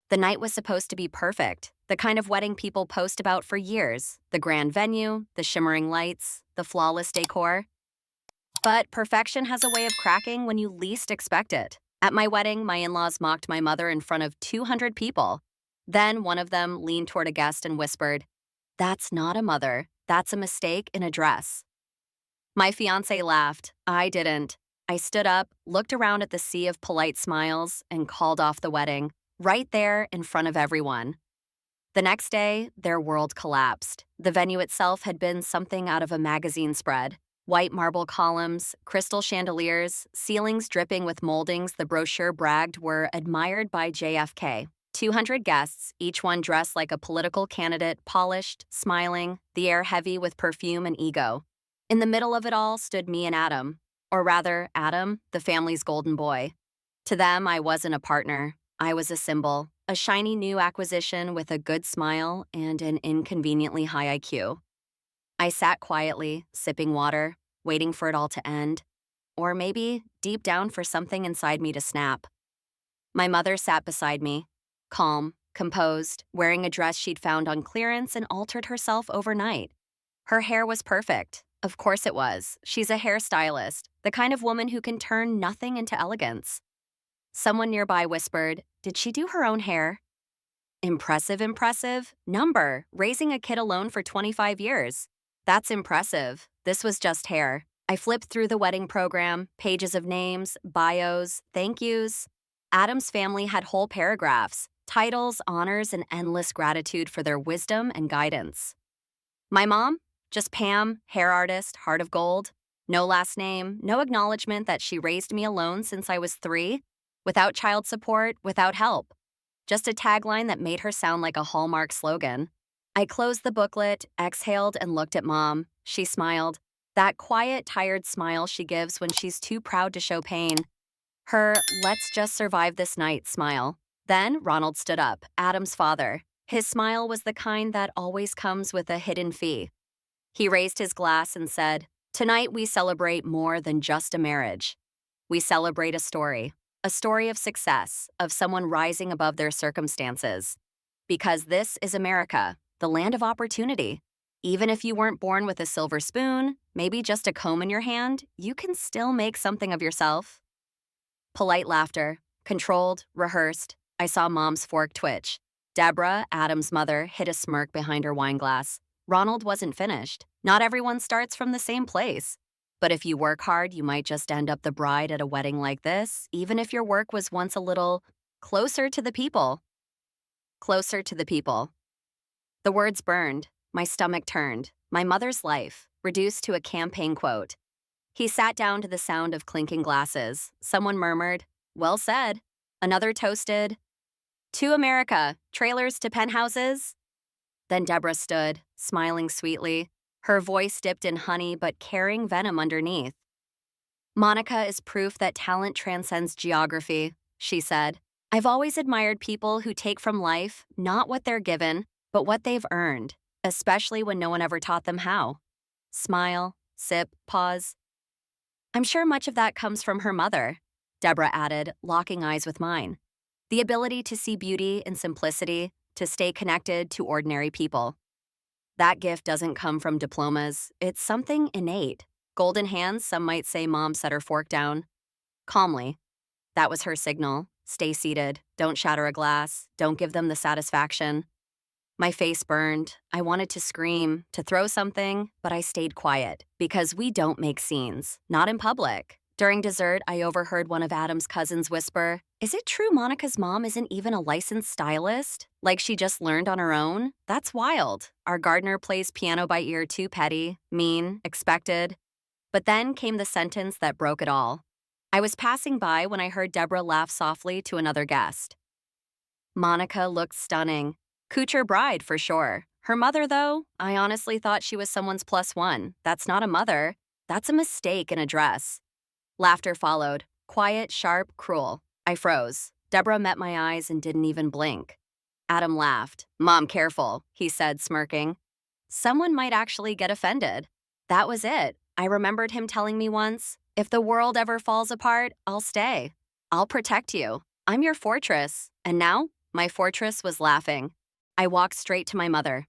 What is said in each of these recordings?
The night was supposed to be perfect, the kind of wedding people post about for years: the grand venue, the shimmering lights, the flawless decor. But perfection has a way of cracking when you least expect it. At my wedding, my in laws mocked my mother in front of 200 people. Then one of them leaned toward a guest and whispered, "That's not a mother. That's a mistake in a dress." My fiancé laughed. I didn't. I stood up, looked around at the sea of polite smiles, and called off the wedding, right there in front of everyone. The next day, their world collapsed. The venue itself had been something out of a magazine spread. White marble columns, crystal chandeliers, ceilings dripping with moldings the brochure bragged were admired by JFK. 200 guests, each one dressed like a political candidate, polished, smiling, the air heavy with perfume and ego. In the middle of it all stood me and Adam. Or rather, Adam, the family's golden boy. To them, I wasn't a partner. I was a symbol, a shiny new acquisition with a good smile and an inconveniently high IQ. I sat quietly, sipping water, waiting for it all to end, or maybe deep down for something inside me to snap. My mother sat beside me, calm, composed, wearing a dress she'd found on clearance and altered herself overnight. Her hair was perfect. Of course it was. She's a hairstylist, the kind of woman who can turn nothing into elegance. Someone nearby whispered, "Did she do her own hair?" Impressive, impressive. Number, raising a kid alone for 25 years. That's impressive. This was just hair. I flipped through the wedding program, pages of names, bios, thank yous. Adam's family had whole paragraphs, titles, honors, and endless gratitude for their wisdom and guidance. My mom? Just Pam, hair artist, heart of gold. No last name, no acknowledgement that she raised me alone since I was 3, without child support, without help. Just a tagline that made her sound like a Hallmark slogan. I closed the booklet, exhaled, and looked at Mom. She smiled. That quiet, tired smile she gives when she's too proud to show pain. Her "let's just survive this night" smile. Then Ronald stood up, Adam's father. His smile was the kind that always comes with a hidden fee. He raised his glass and said, "Tonight we celebrate more than just a marriage. We celebrate a story of success, of someone rising above their circumstances. Because this is America, the land of opportunity. Even if you weren't born with a silver spoon, maybe just a comb in your hand, you can still make something of yourself." Polite laughter, controlled, rehearsed. I saw Mom's fork twitch. Deborah, Adam's mother, hid a smirk behind her wine glass. Ronald wasn't finished. Not everyone starts from the same place. But if you work hard, you might just end up the bride at a wedding like this, even if your work was once a little closer to the people. Closer to the people. The words burned. My stomach turned. My mother's life, reduced to a campaign quote. He sat down to the sound of clinking glasses. Someone murmured, "Well said." Another toasted, "To America, trailers to penthouses." Then Deborah stood, smiling sweetly, her voice dipped in honey but carrying venom underneath. "Monica is proof that talent transcends geography," she said. "I've always admired people who take from life not what they're given, but what they've earned, especially when no one ever taught them how." Smile, sip, pause. "I'm sure much of that comes from her mother," Deborah added, locking eyes with mine. "The ability to see beauty in simplicity, to stay connected to ordinary people. That gift doesn't come from diplomas. It's something innate. Golden hands, some might say Mom set her fork down. Calmly. That was her signal. Stay seated. Don't shatter a glass. Don't give them the satisfaction." My face burned. I wanted to scream, to throw something, but I stayed quiet, because we don't make scenes. Not in public. During dessert, I overheard one of Adam's cousins whisper, "Is it true Monica's mom isn't even a licensed stylist? Like she just learned on her own? That's wild. Our gardener plays piano by ear too petty, mean, expected." But then came the sentence that broke it all. I was passing by when I heard Deborah laugh softly to another guest. Monica looked stunning. Couture bride, for sure. Her mother, though, I honestly thought she was someone's +1. That's not a mother. That's a mistake in a dress. Laughter followed. Quiet, sharp, cruel. I froze. Deborah met my eyes and didn't even blink. Adam laughed. "Mom, careful," he said, smirking. Someone might actually get offended. That was it. I remembered him telling me once, "If the world ever falls apart, I'll stay. I'll protect you. I'm your fortress." And now, My fortress was laughing. I walked straight to my mother.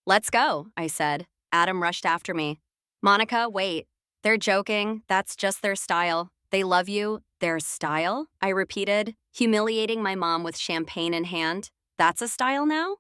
Let's go, I said. Adam rushed after me. Monica, wait. They're joking. That's just their style. They love you. Their style? I repeated, humiliating my mom with champagne in hand. That's a style now?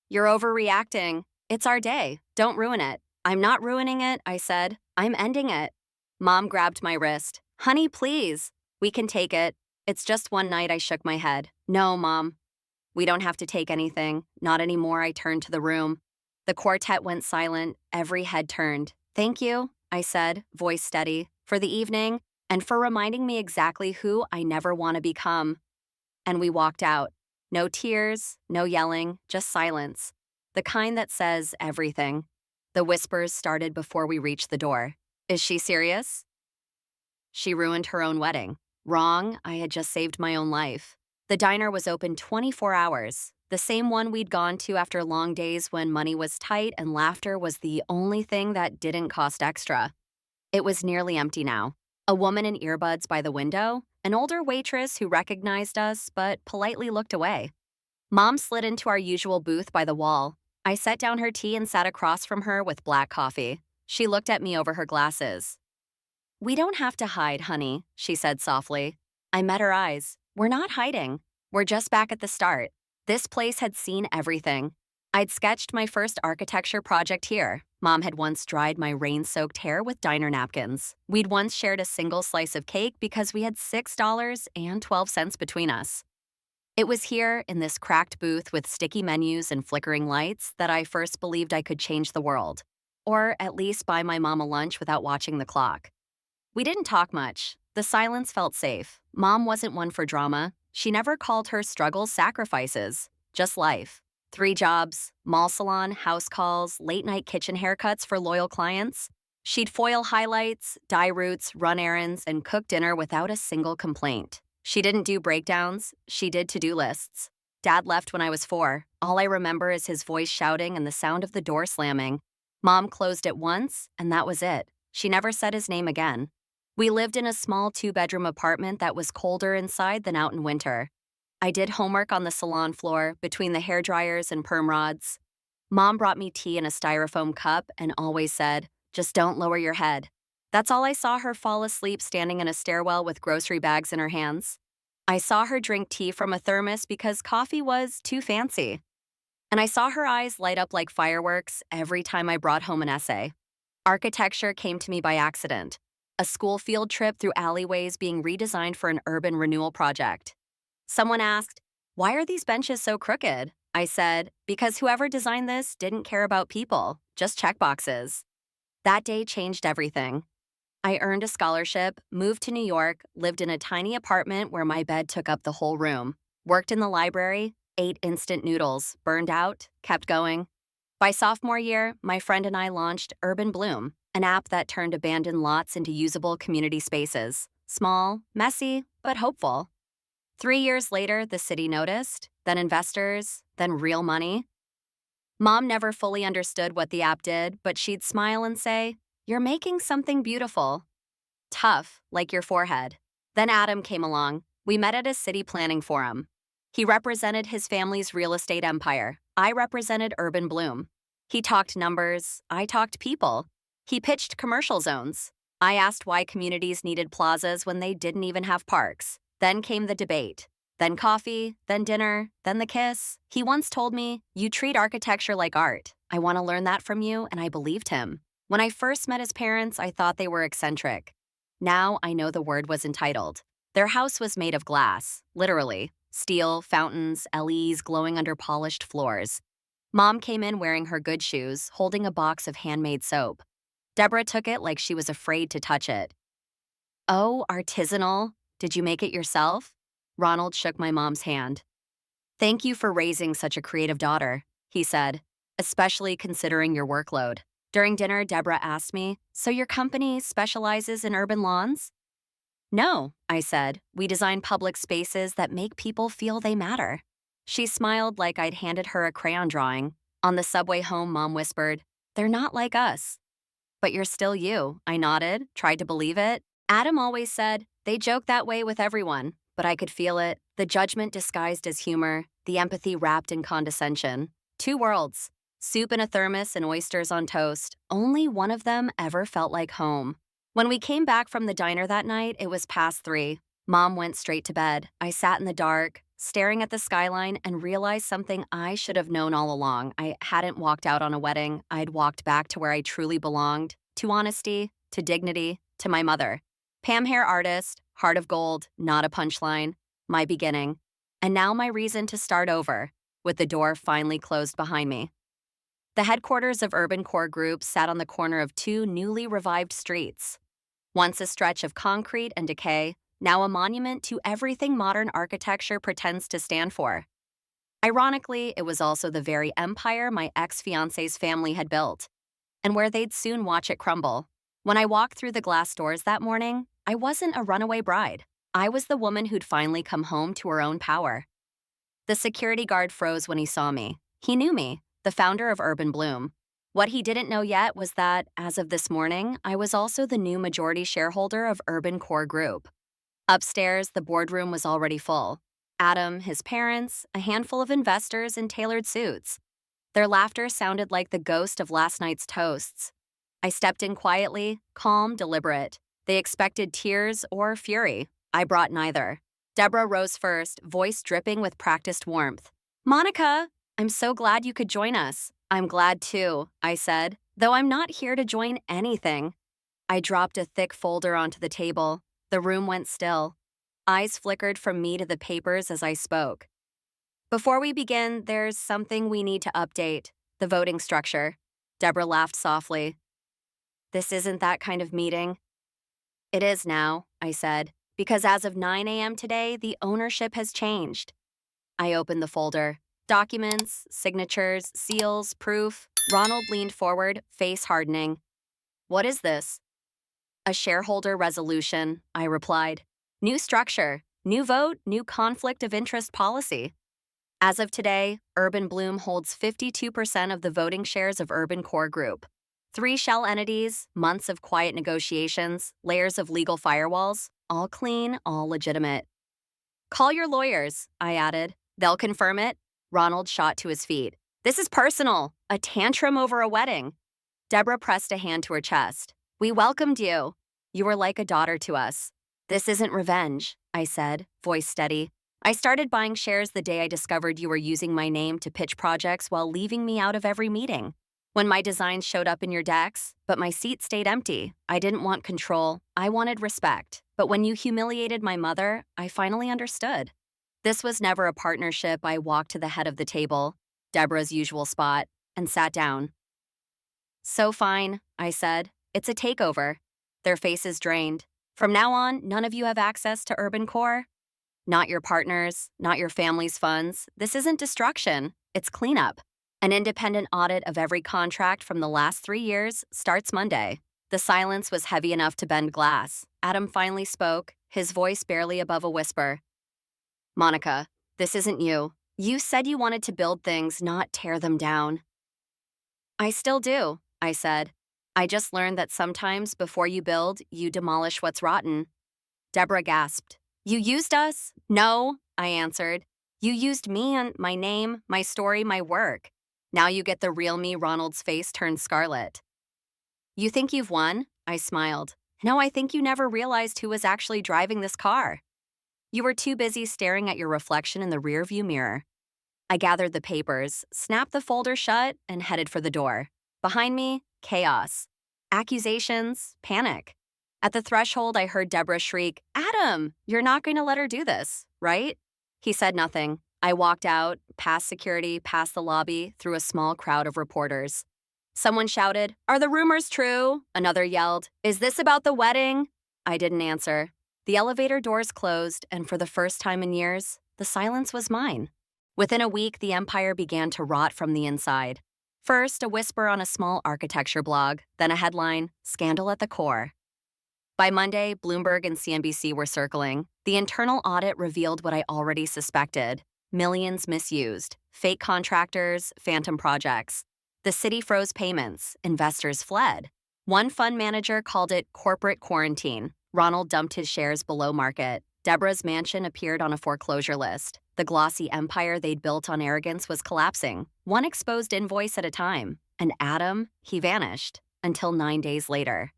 You're overreacting. It's our day. Don't ruin it. I'm not ruining it, I said. I'm ending it. Mom grabbed my wrist. Honey, please. We can take it. It's just one night, I shook my head. No, Mom. We don't have to take anything. Not anymore, I turned to the room. The quartet went silent. Every head turned. Thank you, I said, voice steady, for the evening and for reminding me exactly who I never want to become. And we walked out. No tears, no yelling, just silence. The kind that says everything. The whispers started before we reached the door. Is she serious? She ruined her own wedding. Wrong, I had just saved my own life. The diner was open 24 hours, the same one we'd gone to after long days when money was tight and laughter was the only thing that didn't cost extra. It was nearly empty now. A woman in earbuds by the window, an older waitress who recognized us but politely looked away. Mom slid into our usual booth by the wall. I set down her tea and sat across from her with black coffee. She looked at me over her glasses. We don't have to hide, honey, she said softly. I met her eyes. We're not hiding. We're just back at the start. This place had seen everything. I'd sketched my first architecture project here. Mom had once dried my rain-soaked hair with diner napkins. We'd once shared a single slice of cake because we had $6.12 between us. It was here, in this cracked booth with sticky menus and flickering lights, that I first believed I could change the world. Or at least buy my mom a lunch without watching the clock. We didn't talk much. The silence felt safe. Mom wasn't one for drama. She never called her struggles sacrifices, just life. 3 jobs, mall salon, house calls, late-night kitchen haircuts for loyal clients. She'd foil highlights, dye roots, run errands, and cook dinner without a single complaint. She didn't do breakdowns. She did to-do lists. Dad left when I was 4. All I remember is his voice shouting and the sound of the door slamming. Mom closed it once, and that was it. She never said his name again. We lived in a small 2-bedroom apartment that was colder inside than out in winter. I did homework on the salon floor, between the hair dryers and perm rods. Mom brought me tea in a styrofoam cup and always said, just don't lower your head. That's all I saw her fall asleep standing in a stairwell with grocery bags in her hands. I saw her drink tea from a thermos because coffee was too fancy. And I saw her eyes light up like fireworks every time I brought home an essay. Architecture came to me by accident. A school field trip through alleyways being redesigned for an urban renewal project. Someone asked, why are these benches so crooked? I said, because whoever designed this didn't care about people, just checkboxes. That day changed everything. I earned a scholarship, moved to New York, lived in a tiny apartment where my bed took up the whole room, worked in the library, ate instant noodles, burned out, kept going. By sophomore year, my friend and I launched Urban Bloom, an app that turned abandoned lots into usable community spaces. Small, messy, but hopeful. 3 years later, the city noticed, then investors, then real money. Mom never fully understood what the app did, but she'd smile and say, you're making something beautiful. Tough, like your forehead. Then Adam came along. We met at a city planning forum. He represented his family's real estate empire. I represented Urban Bloom. He talked numbers. I talked people. He pitched commercial zones. I asked why communities needed plazas when they didn't even have parks. Then came the debate. Then coffee, then dinner, then the kiss. He once told me, you treat architecture like art. I want to learn that from you, and I believed him. When I first met his parents, I thought they were eccentric. Now I know the word was entitled. Their house was made of glass, literally. Steel, fountains, LEs glowing under polished floors. Mom came in wearing her good shoes, holding a box of handmade soap. Deborah took it like she was afraid to touch it. Oh, artisanal. Did you make it yourself? Ronald shook my mom's hand. Thank you for raising such a creative daughter, he said, especially considering your workload. During dinner, Deborah asked me, so your company specializes in urban lawns? No, I said. We design public spaces that make people feel they matter. She smiled like I'd handed her a crayon drawing. On the subway home, Mom whispered, they're not like us. But you're still you, I nodded, tried to believe it. Adam always said, they joke that way with everyone, but I could feel it, the judgment disguised as humor, the empathy wrapped in condescension. Two worlds. Soup in a thermos and oysters on toast. Only one of them ever felt like home. When we came back from the diner that night, it was past 3. Mom went straight to bed. I sat in the dark, staring at the skyline, and realized something I should have known all along. I hadn't walked out on a wedding. I'd walked back to where I truly belonged, to honesty, to dignity, to my mother. Pam hair artist, heart of gold, not a punchline, my beginning. And now my reason to start over, with the door finally closed behind me. The headquarters of Urban Core Group sat on the corner of 2 newly revived streets. Once a stretch of concrete and decay, now a monument to everything modern architecture pretends to stand for. Ironically, it was also the very empire my ex-fiancé's family had built, and where they'd soon watch it crumble. When I walked through the glass doors that morning, I wasn't a runaway bride. I was the woman who'd finally come home to her own power. The security guard froze when he saw me. He knew me, the founder of Urban Bloom. What he didn't know yet was that, as of this morning, I was also the new majority shareholder of Urban Core Group. Upstairs, the boardroom was already full. Adam, his parents, a handful of investors in tailored suits. Their laughter sounded like the ghost of last night's toasts. I stepped in quietly, calm, deliberate. They expected tears or fury. I brought neither. Deborah rose first, voice dripping with practiced warmth. "Monica, I'm so glad you could join us." "I'm glad too," I said, "though I'm not here to join anything." I dropped a thick folder onto the table. The room went still. Eyes flickered from me to the papers as I spoke. "Before we begin, there's something we need to update. The voting structure." Deborah laughed softly. "This isn't that kind of meeting." "It is now," I said, "because as of 9 a.m. today, the ownership has changed." I opened the folder. Documents, signatures, seals, proof. Ronald leaned forward, face hardening. "What is this?" "A shareholder resolution," I replied. "New structure, new vote, new conflict of interest policy." As of today, Urban Bloom holds 52% of the voting shares of Urban Core Group. 3 shell entities, months of quiet negotiations, layers of legal firewalls, all clean, all legitimate. "Call your lawyers," I added. "They'll confirm it." Ronald shot to his feet. "This is personal, a tantrum over a wedding." Deborah pressed a hand to her chest. "We welcomed you. You were like a daughter to us." "This isn't revenge," I said, voice steady. "I started buying shares the day I discovered you were using my name to pitch projects while leaving me out of every meeting. When my designs showed up in your decks, but my seat stayed empty. I didn't want control. I wanted respect. But when you humiliated my mother, I finally understood. This was never a partnership." I walked to the head of the table, Deborah's usual spot, and sat down. "So fine," I said. "It's a takeover." Their faces drained. "From now on, none of you have access to Urban Core? Not your partners, not your family's funds. This isn't destruction. It's cleanup. An independent audit of every contract from the last 3 years starts Monday." The silence was heavy enough to bend glass. Adam finally spoke, his voice barely above a whisper. "Monica, this isn't you. You said you wanted to build things, not tear them down." "I still do," I said. "I just learned that sometimes before you build, you demolish what's rotten." Deborah gasped. "You used us?" "No," I answered. "You used me and my name, my story, my work. Now you get the real me." Ronald's face turned scarlet. "You think you've won?" I smiled. "No, I think you never realized who was actually driving this car. You were too busy staring at your reflection in the rearview mirror." I gathered the papers, snapped the folder shut, and headed for the door. Behind me, chaos. Accusations, panic. At the threshold, I heard Deborah shriek, "Adam, you're not going to let her do this, right?" He said nothing. I walked out, past security, past the lobby, through a small crowd of reporters. Someone shouted, "Are the rumors true?" Another yelled, "Is this about the wedding?" I didn't answer. The elevator doors closed, and for the first time in years, the silence was mine. Within a week, the empire began to rot from the inside. First, a whisper on a small architecture blog, then a headline, "Scandal at the Core." By Monday, Bloomberg and CNBC were circling. The internal audit revealed what I already suspected: millions misused, fake contractors, phantom projects. The city froze payments, investors fled. One fund manager called it corporate quarantine. Ronald dumped his shares below market. Deborah's mansion appeared on a foreclosure list. The glossy empire they'd built on arrogance was collapsing, one exposed invoice at a time. And Adam, he vanished, until 9 days later.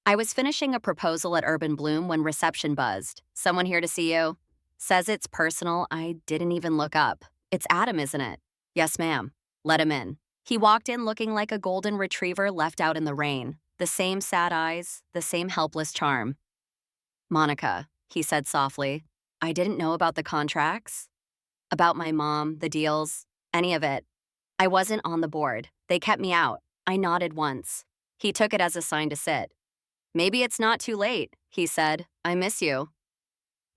I was finishing a proposal at Urban Bloom when reception buzzed. "Someone here to see you." Says it's personal. I didn't even look up. "It's Adam, isn't it?" "Yes, ma'am." "Let him in." He walked in looking like a golden retriever left out in the rain. The same sad eyes, the same helpless charm. "Monica," he said softly, "I didn't know about the contracts. About my mom, the deals, any of it. I wasn't on the board. They kept me out." I nodded once. He took it as a sign to sit. "Maybe it's not too late," he said. "I miss you."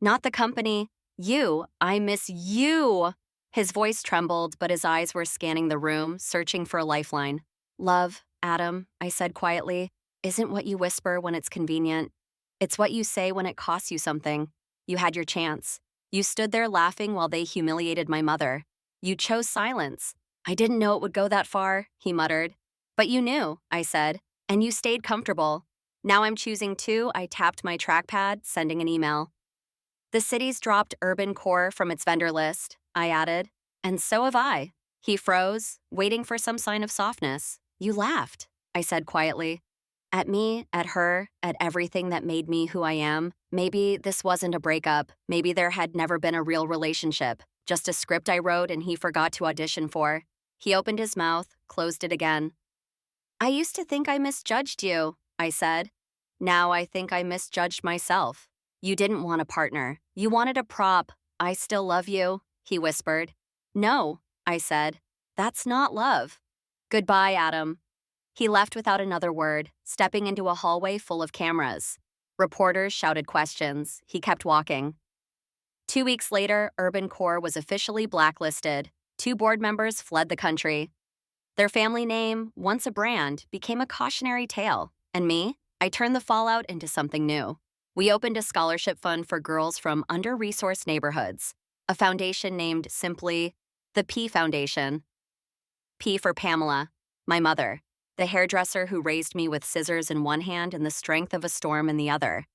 "Not the company. You. I miss you." His voice trembled, but his eyes were scanning the room, searching for a lifeline. "Love, Adam," I said quietly, "isn't what you whisper when it's convenient. It's what you say when it costs you something. You had your chance. You stood there laughing while they humiliated my mother. You chose silence." "I didn't know it would go that far," he muttered. "But you knew," I said, "and you stayed comfortable. Now I'm choosing too." I tapped my trackpad, sending an email. "The city's dropped Urban Core from its vendor list," I added. "And so have I." He froze, waiting for some sign of softness. "You laughed," I said quietly. "At me, at her, at everything that made me who I am. Maybe this wasn't a breakup. Maybe there had never been a real relationship. Just a script I wrote and he forgot to audition for." He opened his mouth, closed it again. "I used to think I misjudged you," I said. "Now I think I misjudged myself. You didn't want a partner. You wanted a prop. I still love you," he whispered. "No," I said. "That's not love." "Goodbye, Adam." He left without another word, stepping into a hallway full of cameras. Reporters shouted questions. He kept walking. 2 weeks later, Urban Core was officially blacklisted. 2 board members fled the country. Their family name, once a brand, became a cautionary tale. And me? I turned the fallout into something new. We opened a scholarship fund for girls from under-resourced neighborhoods, a foundation named simply the P Foundation. P for Pamela, my mother, the hairdresser who raised me with scissors in one hand and the strength of a storm in the other.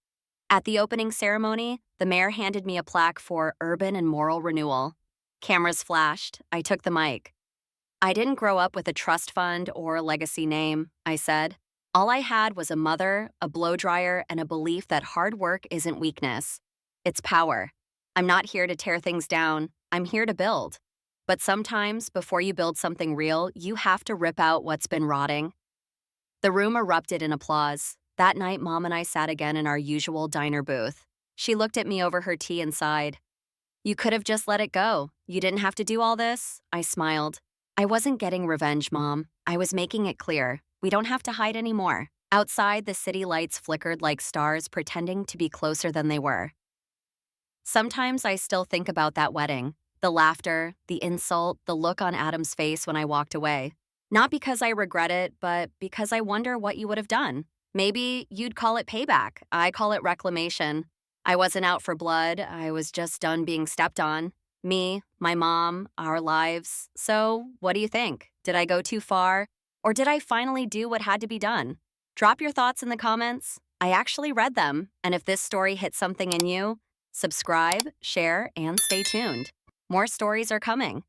At the opening ceremony, the mayor handed me a plaque for urban and moral renewal. Cameras flashed. I took the mic. "I didn't grow up with a trust fund or a legacy name," I said. "All I had was a mother, a blow dryer, and a belief that hard work isn't weakness. It's power. I'm not here to tear things down. I'm here to build. But sometimes, before you build something real, you have to rip out what's been rotting." The room erupted in applause. That night, Mom and I sat again in our usual diner booth. She looked at me over her tea and sighed. "You could have just let it go. You didn't have to do all this." I smiled. "I wasn't getting revenge, Mom. I was making it clear. We don't have to hide anymore." Outside, the city lights flickered like stars, pretending to be closer than they were. Sometimes I still think about that wedding. The laughter, the insult, the look on Adam's face when I walked away. Not because I regret it, but because I wonder what you would have done. Maybe you'd call it payback. I call it reclamation. I wasn't out for blood. I was just done being stepped on. Me, my mom, our lives. So, what do you think? Did I go too far? Or did I finally do what had to be done? Drop your thoughts in the comments. I actually read them, and if this story hit something in you, subscribe, share, and stay tuned. More stories are coming.